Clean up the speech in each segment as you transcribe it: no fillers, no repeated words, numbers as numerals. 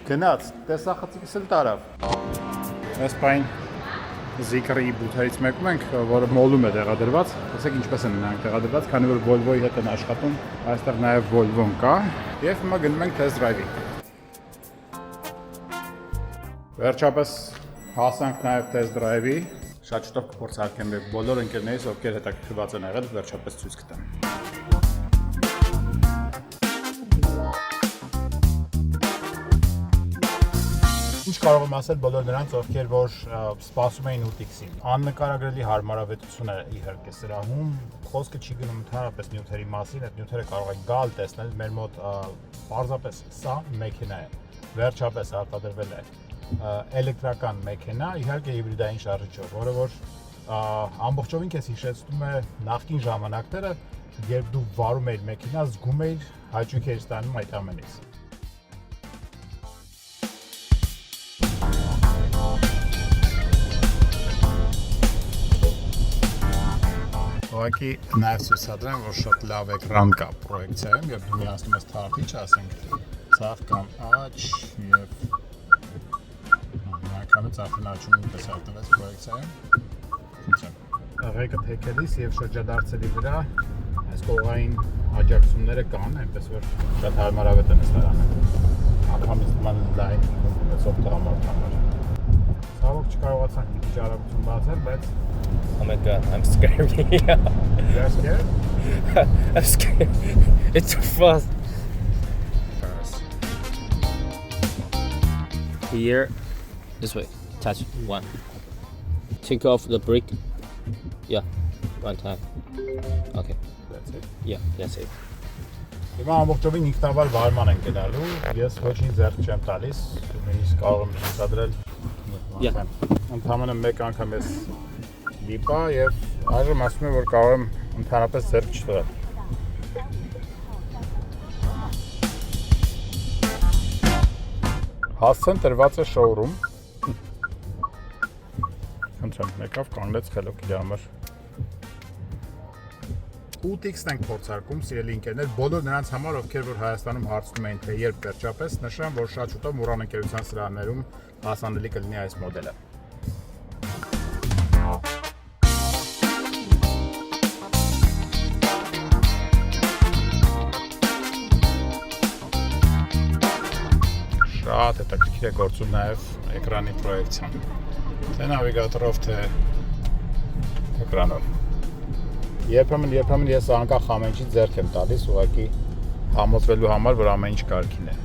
Գնաց, տեսախցիկս էլ տարավ։ Այս պայն Zikr-ի բութերից մեկում ենք, որը մոլում է տեղադրված։ Տեսեք ինչպես են նրանք տեղադրված, քանի որ Volvo-ի հետ են աշխատում, այստեղ նաև Volvo-ն կա, եւ հիմա գնում ենք test drive-ի։ Վերջապես հասանք նաև test drive-ի։ Շատ շուտով կփորձարկեմ բոլոր ընկերներիս, ովքեր հետաքրքրված են եղել, վերջապես ցույց կտամ։ Ինչ կարող եմ ասել բոլոր նրանց, ովքեր որ սպասում էին UTX-ին։ Աննկարագրելի հարմարավետություն է իհարկե սրահում, խոսքը չի գնում ընդհանրապես նյութերի մասին, այդ նյութերը կարող եք գալ տեսնել, մեր մոտ պարզապես սա մեքենա է, վերջապես արտադրվել է էլեկտրական մեքենա, իհարկե հիբրիդային շարժիչով, որը որ ամբողջովին քեզ հիշեցնում է նախկին ժամանակները, երբ դու վարում էիր մեքենա, զգում էիր հաճույք էիր ստանում այդ ամենից։ Ուղղակի նաև ցույցադրեմ, որ շատ լավ էկրան կա պրոյեկցիայում, երբ դու միացնում ես թարթիչ, ասենք ցավ կամ աջ եւ էկրանը ցավն աճում նույնպես արտվեց պրոյեկցիայում։ Ղեկը թեքելիս եւ շրջադարձելի վրա այս կողային աջակցումները կան, այնպես որ շատ հարմարավետ է նստարանը։ Անգամից նման լայն ունեցող տղամարդկաներ։ Ցավոք չկարողացանք մի քիչ արագություն բացել, բայց Oh my god, I'm scared. You're scared? I'm scared. It's too fast. Here, this way. Touch one. Take off the brake. Yeah, one time. Okay. That's it. Yeah, that's it. Հիմա ամբողջովին ինքնավար վարման ենք գնալու, ես ոչինչ ձեռք չեմ տալիս, նույնիսկ կարող եմ ցուցադրել։ Ընդհանրապես մեկ անգամ ես լիպա եւ այժմ ասում եմ որ կարող եմ ընդհանրապես ձեռք չտալ։ Հասցեն տրված է շոուրում։ Խնդրեմ, եկավ կանգնեց խելոք իր համար։ UTX-ն ենք փորձարկում, սիրելի ընկերներ, բոլոր նրանց համար, ովքեր որ Հայաստանում հարցնում էին թե երբ վերջապես, նշեմ, որ շատ շուտով Մուրան ընկերության սրահներում հասանելի կլինի այս մոդելը։ Շատ հետաքրքիր է գործում նաև էկրանի պրոյեկցիան։ Թե նավիգատորով, թե էկրանով։ Երբեմն ես անկախ ամեն ինչից ձեռք եմ տալիս, ուղղակի համոզվելու համար, որ ամեն ինչ կարգին է։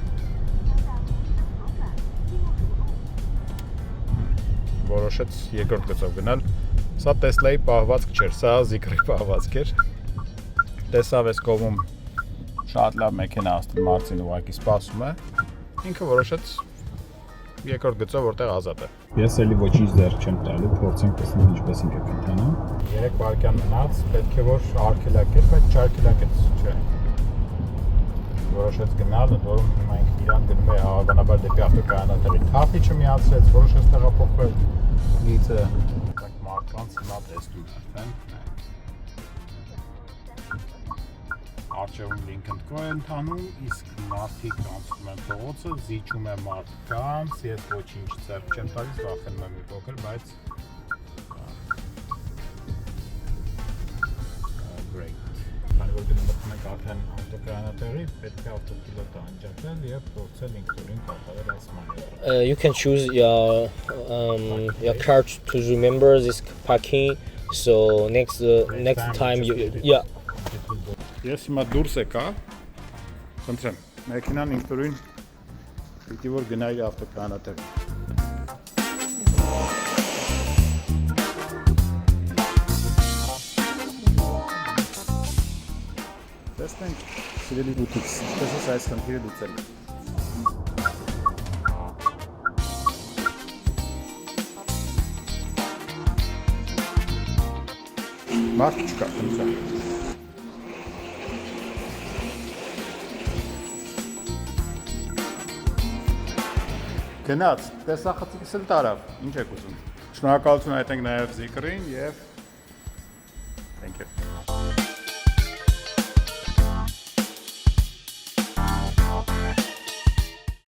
Որոշեց երկրորդ գծով գնալ։ Սա Տեսլայի պահվածք չէր, սա Zikr-ի պահվածք էր։ Տեսավ այս կողմում շատ լավ մեքենա աստիճան Մարտին ուղղակի սպասում է։ Ինքը որոշեց երկրորդ գծով որտեղ ազատ է։ Ես էլի ոչինչ ձեռք չեմ տալու, փորձենք տեսնել ինչպես ինքը կընթանա։ 3 վայրկյան մնաց, պետք է որ արգելակեր, բայց չարգելակեց, չէ։ Որոշեց գնալ, ընդ որում հիմա ինքը իրան գնում է հավանաբար դեպի ավտոկայանատեղի։ Թափիչը միացրեց, որոշեց տեղափոխվել գիծը, так մարդկանց հիմա տեսնում արդեն։ Արջևում Լինքըն կո է ընթանում, իսկ մարդիկ անցնում են փողոցը, զիջում է մարդկանց, ես ոչինչ ձեռք չեմ տալիս, վախենում եմ մի փոքր, բայց great։ Քանի որ գնում ենք արդեն ավտոկայանատեղի, պետք է ավտոպիլոտը անջատել եւ փորձել ինքնուրույն կատարել այս մանևրը։ You can choose your car to remember this parking. So next time you Ես հիմա դուրս եկա, խնդրեմ, մեքենան ինքնուրույն պիտի որ գնա իր ավտոկայանատեղի։ Տեսնենք, սիրելի UTX, ինչպես ես այս խնդիրը լուծել։ Մարդ չկա, խնդրեմ։ Գնաց, տեսախցիկս էլ տարավ, ինչ եք ուզում։ Շնորհակալություն հայտնենք նաև Zikr-ին եւ